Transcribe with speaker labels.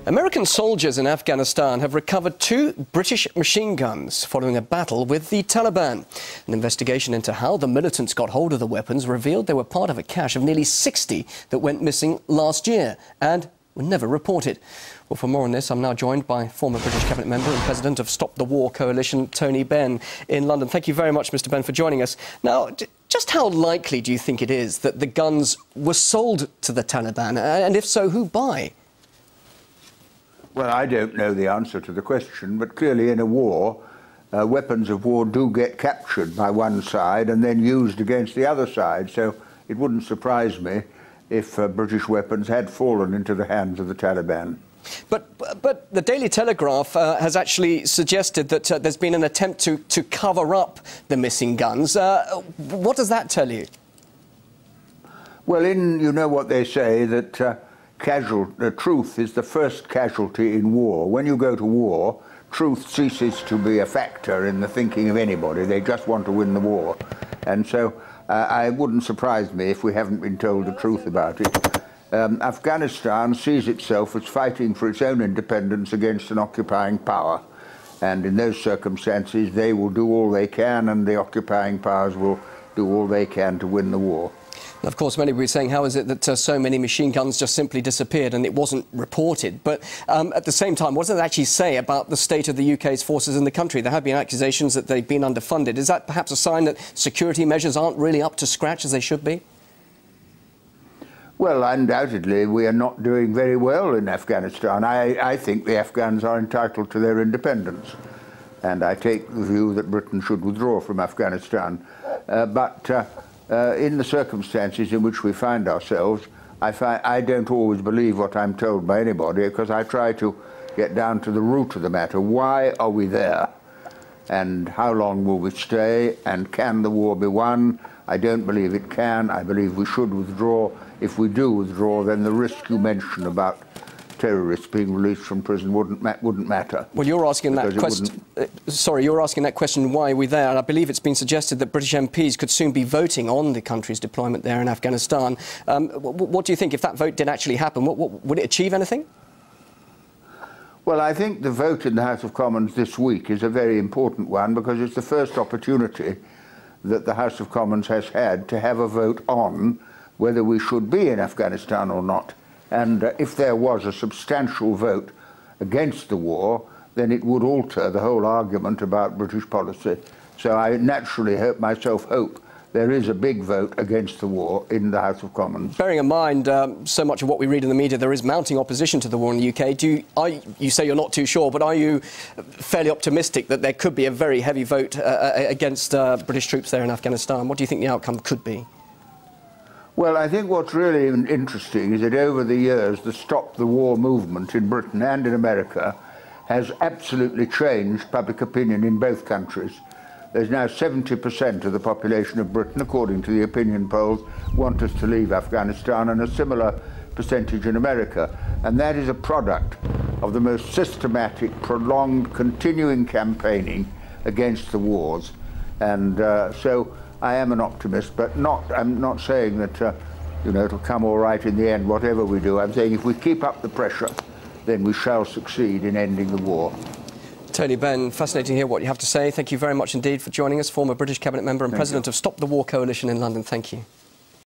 Speaker 1: American soldiers in Afghanistan have recovered 2 British machine guns following a battle with the Taliban. An investigation into how the militants got hold of the weapons revealed they were part of a cache of nearly 60 that went missing last year and were never reported. Well, for more on this, I'm now joined by former British Cabinet member and President of Stop the War Coalition, Tony Benn, in London. Thank you very much, Mr. Benn, for joining us. Now, just how likely do you think it is that the guns were sold to the Taliban? And if so, who by?
Speaker 2: Well, I don't know the answer to the question, but clearly in a war, weapons of war do get captured by one side and then used against the other side. So it wouldn't surprise me if British weapons had fallen into the hands of the Taliban.
Speaker 1: But the Daily Telegraph has actually suggested that there's been an attempt to cover up the missing guns. What does that tell you?
Speaker 2: Well, you know what they say, that truth is the first casualty in war. When you go to war, truth ceases to be a factor in the thinking of anybody. They just want to win the war. And so it wouldn't surprise me if we haven't been told the truth about it. Afghanistan sees itself as fighting for its own independence against an occupying power. And in those circumstances, they will do all they can, and the occupying powers will do all they can to win the war.
Speaker 1: Of course, many will be saying, how is it that so many machine guns just simply disappeared and it wasn't reported? But at the same time, what does that actually say about the state of the UK's forces in the country? There have been accusations that they've been underfunded. Is that perhaps a sign that security measures aren't really up to scratch as they should be?
Speaker 2: Well, undoubtedly, we are not doing very well in Afghanistan. I think the Afghans are entitled to their independence. And I take the view that Britain should withdraw from Afghanistan. In the circumstances in which we find ourselves, I don't always believe what I'm told by anybody, because I try to get down to the root of the matter. Why are we there? And how long will we stay? And can the war be won? I don't believe it can. I believe we should withdraw. If we do withdraw, then the risk you mention about terrorists being released from prison wouldn't matter.
Speaker 1: Well, you're asking that question. Sorry, you're asking that question. Why are we there? And I believe it's been suggested that British MPs could soon be voting on the country's deployment there in Afghanistan. What do you think if that vote did actually happen? Would it achieve anything?
Speaker 2: Well, I think the vote in the House of Commons this week is a very important one, because it's the first opportunity that the House of Commons has had to have a vote on whether we should be in Afghanistan or not. And if there was a substantial vote against the war, then it would alter the whole argument about British policy. So I naturally hope there is a big vote against the war in the House of Commons.
Speaker 1: Bearing in mind so much of what we read in the media, there is mounting opposition to the war in the UK. You say you're not too sure, but are you fairly optimistic that there could be a very heavy vote against British troops there in Afghanistan? What do you think the outcome could be?
Speaker 2: Well, I think what's really interesting is that over the years, the Stop the War movement in Britain and in America has absolutely changed public opinion in both countries. There's now 70% of the population of Britain, according to the opinion polls, want us to leave Afghanistan, and a similar percentage in America. And that is a product of the most systematic, prolonged, continuing campaigning against the wars. And so I am an optimist, but I'm not saying that it'll come all right in the end, whatever we do. I'm saying if we keep up the pressure, then we shall succeed in ending the war.
Speaker 1: Tony Benn, fascinating to hear what you have to say. Thank you very much indeed for joining us, former British Cabinet member and President of Stop the War Coalition in London. Thank you.